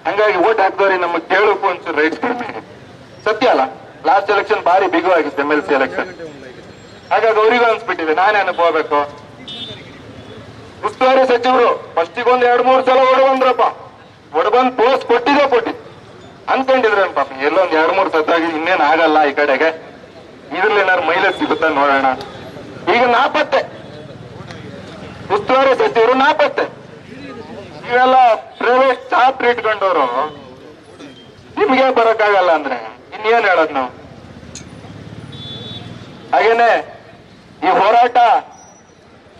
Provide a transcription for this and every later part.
ಹಂಗಾಗಿ ಓಟ್ ಹಾಕ್ದವ್ರಿ ನಮಗೆ ಕೇಳೋಕು ಒಂಚೂರು ರೈಟ್ಸ್ ಕಡಿಮೆ. ಸತ್ಯ ಅಲ್ಲ, ಲಾಸ್ಟ್ ಎಲೆಕ್ಷನ್ ಭಾರಿ ಬಿಗುವಾಗಿತ್ತು MLC ಎಲೆಕ್ಷನ್. ಹಾಗಾಗಿ ಅವರಿಗೂ ಅನ್ಸ್ಬಿಟ್ಟಿದೆ ನಾನೇನಕ್ಕೆ ಹೋಗ್ಬೇಕು. ಉಸ್ತುವಾರಿ ಸಚಿವರು ಫಸ್ಟಿಗೊಂದು 2-3 ಸಲ ಒಡಬಂದ್ರಪ್ಪ, ಒಡಬಂದ್ ಪೋಸ್ಟ್ ಕೊಟ್ಟಿದ್ದು ಅನ್ಕೊಂಡಿದ್ರೇನ್ ಪಾಪ, ಎಲ್ಲೊಂದ್ 2-3 ಸತ್ತಾಗಿ ಇನ್ನೇನ್ ಆಗಲ್ಲ ಈ ಕಡೆಗೆ, ಇದ್ರಲ್ಲಿ ಏನಾದ್ರು ಮೈಲೇಜ್ ಸಿಗುತ್ತಾ ನೋಡೋಣ. ಈಗ ನಾಪತ್ತೆ, ಉಸ್ತುವಾರಿ ಸಚಿವರು ನಾಪತ್ತೆ. ಇವೆಲ್ಲ ಪ್ರೈವೇಟ್ ಚಾಪ್ಟರ್ ಇಟ್ಕೊಂಡವರು ನಿಮ್ಗೆ ಬರಕ್ಕಾಗಲ್ಲ ಅಂದ್ರೆ ಇನ್ನೇನ್ ಹೇಳೋದ್ ನಾವು. ಹಾಗೇನೆ ಈ ಹೋರಾಟ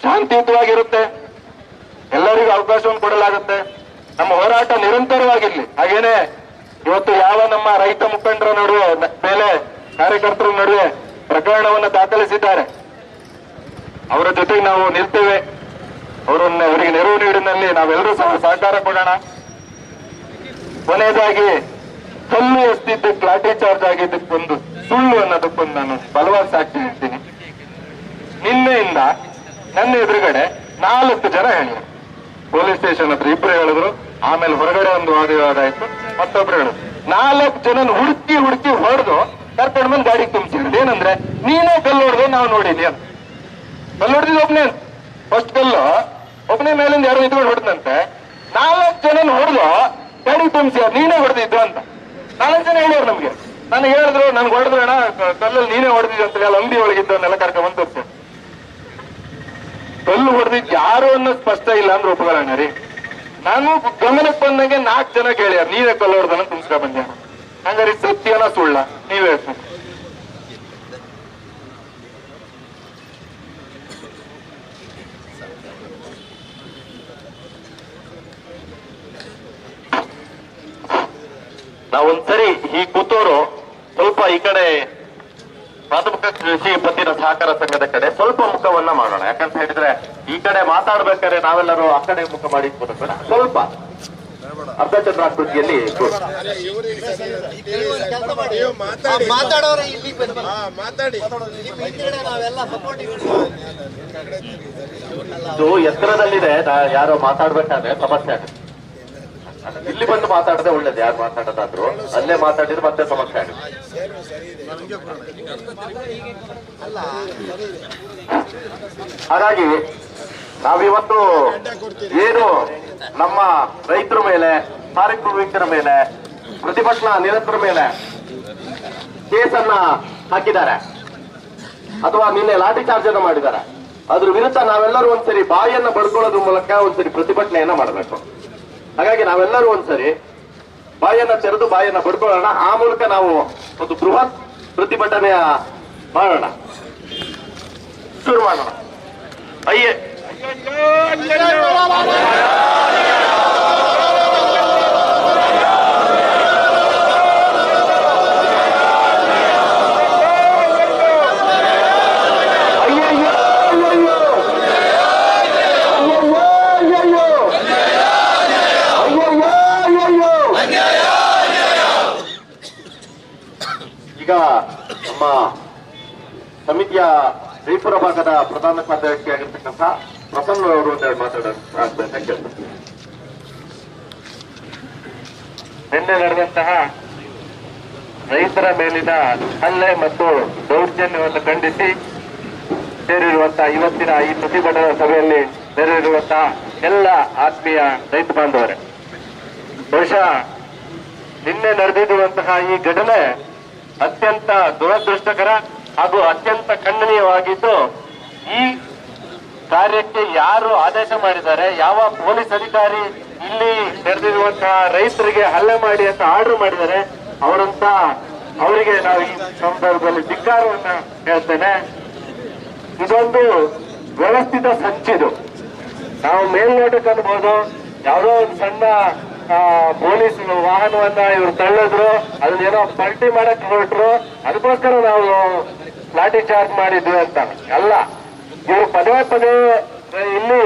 ಶಾಂತಿಯುತವಾಗಿರುತ್ತೆ, ಎಲ್ಲರಿಗೂ ಅವಕಾಶವನ್ನು ಕೊಡಲಾಗುತ್ತೆ. ನಮ್ಮ ಹೋರಾಟ ನಿರಂತರವಾಗಿರ್ಲಿ. ಹಾಗೇನೆ ಇವತ್ತು ಯಾವ ನಮ್ಮ ರೈತ ಮುಖಂಡರ ನಡುವೆ ಮೇಲೆ ಕಾರ್ಯಕರ್ತರ ನಡುವೆ ಪ್ರಕರಣವನ್ನು ದಾಖಲಿಸಿದ್ದಾರೆ, ಅವರ ಜೊತೆಗೆ ನಾವು ನಿಲ್ತೇವೆ. ಅವರಿಗೆ ನೆರವು ನೀಡಿನಲ್ಲಿ ನಾವೆಲ್ಲರೂ ಸಹ ಸಹಕಾರ ಕೊಡೋಣ. ಕೊನೆಯದಾಗಿ ಕಲ್ಲು ಎಸ್ತಿದ್ದಕ್ಕೆ ಲಾಠಿ ಚಾರ್ಜ್ ಆಗಿದ್ದಕ್ಕೊಂದು ಸುಳ್ಳು ಅನ್ನೋದಕ್ಕೊಂದು ನಾನು ಬಲವಾದ ಸಾಕ್ಷಿ ಹೇಳ್ತೀನಿ. ನಿನ್ನೆಯಿಂದ ನನ್ನ ಎದುರುಗಡೆ 4 ಜನ ಹೇಳಿದ್ರು, ಪೊಲೀಸ್ ಸ್ಟೇಷನ್ ಹತ್ರ 2 ಹೇಳಿದ್ರು, ಆಮೇಲೆ ಹೊರಗಡೆ ಒಂದು ವಾದ ಆಯ್ತು, ಮತ್ತೊಬ್ರು ಹೇಳಿದ್ರು. 4 ಜನನ ಹುಡುಕಿ ಹೊಡೆದು ಕರ್ಕೊಂಡು ಬಂದು ಗಾಡಿಗೆ ತುಂಬಿಸಿರೋದು. ಏನಂದ್ರೆ ನೀನೇ ಕಲ್ಲು ಹೊಡೆದು ನಾವು ನೋಡಿದ್ವಿ ಅಂತ. ಕಲ್ಲು ಹೊಡೆದಿದ್ದು ಒಬ್ನೇ, ಫಸ್ಟ್ ಕಲ್ಲು ಒಬ್ಬನೇ ಮೇಲಿಂದ ಯಾರು ಇದ್ಕೊಂಡು ಹೊಡೆದಂತೆ 4 ಜನನ ಹೊಡೆದು ಗಾಡಿಗೆ ತುಂಬಿಸಿ ನೀನೇ ಹೊಡೆದಿದ್ದು ಅಂತ 4 ಜನ ಹೇಳಿದ್ರು ನಮ್ಗೆ. ನನಗೆ ಹೇಳಿದ್ರು, ನನ್ಗೆ ಹೊಡೆದ್ರು ಅಣ್ಣ ಕಲ್ಲಲ್ಲಿ ನೀನೇ ಹೊಡೆದಿದ್ದು ಅಂತ. ಅಲ್ಲಿ ಅಂಗಡಿ ಒಳಗಿದ್ದವನ್ನೆಲ್ಲ ಕರ್ಕೊಂಡ್ ಬಂದು ಕಲ್ಲು ಹೊಡೆದಿದ್ದು ಯಾರು ಅನ್ನೋದು ಸ್ಪಷ್ಟ ಇಲ್ಲ ಅಂದ್ರೆ ಒಪ್ಕೊಳ್ಳೋಣ ರೀ. ನಾನು ಗಮನಕ್ಕೆ ಬಂದಂಗೆ 4 ಜನ ಕೇಳ್ಯಾರ ನೀವೇ ಕಲ್ಲು ಹೊಡೆದನ್ನ ತುಂಬಿಸ್ಕೊ ಬಂದ್ಯಾನ. ಹಂಗಾರೆ ಸತ್ಯನ ಸುಳ್ಳ ನೀವೇ ಹೇಳ್ಬೇಕು. ನಾವೊಂದ್ಸರಿ ಈ ಕೂತೋರು ಸ್ವಲ್ಪ ಈ ಕಡೆ ಪ್ರಾಥಮಿಕ ಕೃಷಿ ಪತ್ತಿನ ಸಹಕಾರ ಸಂಘದ ಕಡೆ ಸ್ವಲ್ಪ ಮುಖವನ್ನ ಮಾಡೋಣ. ಯಾಕಂತ ಹೇಳಿದ್ರೆ ಈ ಕಡೆ ಮಾತಾಡ್ಬೇಕಾದ್ರೆ ನಾವೆಲ್ಲರೂ ಆ ಕಡೆ ಮುಖ ಮಾಡಿ ಸ್ವಲ್ಪ ಅರ್ಧಚಂದ್ರಾಕೃತಿಯಲ್ಲಿ ಎತ್ತರದಲ್ಲಿದೆ. ಯಾರೋ ಮಾತಾಡ್ಬೇಕಾದ್ರೆ ಸಮಸ್ಯೆ ಆಗುತ್ತೆ. ಇಲ್ಲಿ ಬಂದು ಮಾತಾಡದೆ ಒಳ್ಳೇದು, ಯಾರು ಮಾತಾಡೋದಾದ್ರು ಅಲ್ಲೇ ಮಾತಾಡಿದ್ರೆ ಮತ್ತೆ ಸಮಸ್ಯೆ ಆಗುತ್ತೆ. ಹಾಗಾಗಿ ನಾವಿವತ್ತು ಏನು ನಮ್ಮ ರೈತರ ಮೇಲೆ, ಕಾರ್ಮಿಕರ ಮೇಲೆ, ಪ್ರತಿಭಟನಾ ನಿರತರ ಮೇಲೆ ಕೇಸನ್ನ ಹಾಕಿದ್ದಾರೆ ಅಥವಾ ನಿನ್ನೆ ಲಾಠಿ ಚಾರ್ಜ್ ಅನ್ನು ಮಾಡಿದ್ದಾರೆ, ಅದ್ರ ವಿರುದ್ಧ ನಾವೆಲ್ಲರೂ ಒಂದ್ಸರಿ ಬಾಯಿಯನ್ನ ಬಡ್ಕೊಳ್ಳೋದ್ರ ಮೂಲಕ ಒಂದ್ಸರಿ ಪ್ರತಿಭಟನೆಯನ್ನ ಮಾಡಬೇಕು. ಹಾಗಾಗಿ ನಾವೆಲ್ಲರೂ ಒಂದ್ಸರಿ ಬಾಯನ್ನ ತೆರೆದು ಬಾಯನ್ನ ಬಡ್ಕೊಳ್ಳೋಣ. ಆ ಮೂಲಕ ನಾವು ಒಂದು ಬೃಹತ್ ಪ್ರತಿಭಟನೆಯ ಮಾಡೋಣ, ಶುರು ಮಾಡೋಣ. ಅಯ್ಯೇ ಈಗ ನಮ್ಮ ಸಮಿತಿಯ ಜೈಪುರ ಭಾಗದ ಪ್ರಧಾನ ಕಾರ್ಯದರ್ಶಿ ಆಗಿರ್ತಕ್ಕಂಥ ಪ್ರಸನ್ನ ಅವರು ಒಂದೆರಡು ಮಾತಾಡೋದು. ನಿನ್ನೆ ನಡೆದಂತಹ ರೈತರ ಮೇಲಿನ ಹಲ್ಲೆ ಮತ್ತು ದೌರ್ಜನ್ಯವನ್ನು ಖಂಡಿಸಿ ಸೇರಿರುವಂತಹ ಇವತ್ತಿನ ಈ ಪ್ರತಿಭಟನಾ ಸಭೆಯಲ್ಲಿ ಸೇರಿರುವಂತಹ ಎಲ್ಲ ಆತ್ಮೀಯ ರೈತ ಬಾಂಧವರೇ, ಬಹುಶಃ ನಿನ್ನೆ ನಡೆದಿರುವಂತಹ ಈ ಘಟನೆ ಅತ್ಯಂತ ದುರದೃಷ್ಟಕರ ಹಾಗೂ ಅತ್ಯಂತ ಖಂಡನೀಯವಾಗಿದ್ದು, ಈ ಕಾರ್ಯಕ್ಕೆ ಯಾರು ಆದೇಶ ಮಾಡಿದ್ದಾರೆ, ಯಾವ ಪೊಲೀಸ್ ಅಧಿಕಾರಿ ಇಲ್ಲಿ ನಡೆದಿರುವಂತಹ ರೈತರಿಗೆ ಹಲ್ಲೆ ಮಾಡಿ ಅಂತ ಆರ್ಡರ್ ಮಾಡಿದ್ದಾರೆ, ಅವರಿಗೆ ನಾವು ಈ ಸಂದರ್ಭದಲ್ಲಿ ಧಿಕ್ಕಾರವನ್ನ ಹೇಳ್ತೇನೆ. ಇದೊಂದು ವ್ಯವಸ್ಥಿತ ಸಂಚಿದು. ನಾವು ಮೇಲ್ನೋಟಕ್ಕೆ ಅನ್ಬೋದು ಯಾವುದೋ ಒಂದು ಸಣ್ಣ ಪೊಲೀಸ್ ವಾಹನವನ್ನ ಇವರು ತಳ್ಳಿದ್ರು, ಅದನ್ನೇನೋ ಪಲ್ಟಿ ಮಾಡಕ್ ಹೊರಟ್ರು, ಅದಕ್ಕೋಸ್ಕರ ನಾವು ಲಾಠಿ ಚಾರ್ಜ್ ಮಾಡಿದ್ವಿ ಅಂತ ಅಲ್ಲ. ಇವರು ಪದೇ ಪದೇ ಇಲ್ಲಿ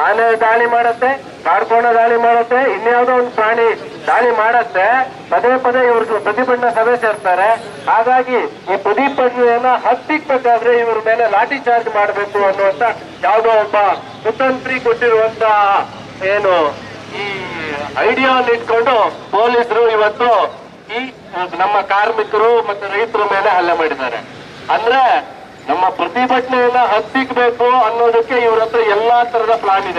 ಆನೆ ದಾಳಿ ಮಾಡತ್ತೆ, ಕಾಡ್ಕೋಣ ದಾಳಿ ಮಾಡತ್ತೆ, ಇನ್ಯಾವುದೋ ಒಂದು ಪ್ರಾಣಿ ದಾಳಿ ಮಾಡತ್ತೆ, ಪದೇ ಪದೇ ಇವರು ಪ್ರತಿಭಟನಾ ಸಭೆ ಸೇರ್ತಾರೆ. ಹಾಗಾಗಿ ಈ ಪ್ರತಿಭಟನೆಯನ್ನ ಹತ್ತಿಕ್ಬೇಕಾದ್ರೆ ಇವ್ರ ಮೇಲೆ ಲಾಠಿ ಚಾರ್ಜ್ ಮಾಡಬೇಕು ಅನ್ನುವಂತ ಯಾವುದೋ ಒಬ್ಬ ಕುತಂತ್ರಿ ಕೊಟ್ಟಿರುವಂತ ಏನು ಈ ಐಡಿಯಾವನ್ನು ಇಟ್ಕೊಂಡು ಪೊಲೀಸರು ಇವತ್ತು ಈ ನಮ್ಮ ಕಾರ್ಮಿಕರು ಮತ್ತು ರೈತರ ಮೇಲೆ ಹಲ್ಲೆ ಮಾಡಿದ್ದಾರೆ. ಅಂದ್ರೆ ನಮ್ಮ ಪ್ರತಿಭಟನೆಯನ್ನ ಹತ್ತಿಕ್ಬೇಕು ಅನ್ನೋದಕ್ಕೆ ಇವ್ರ ಹತ್ರ ಎಲ್ಲಾ ತರದ ಪ್ಲಾನ್ ಇದೆ.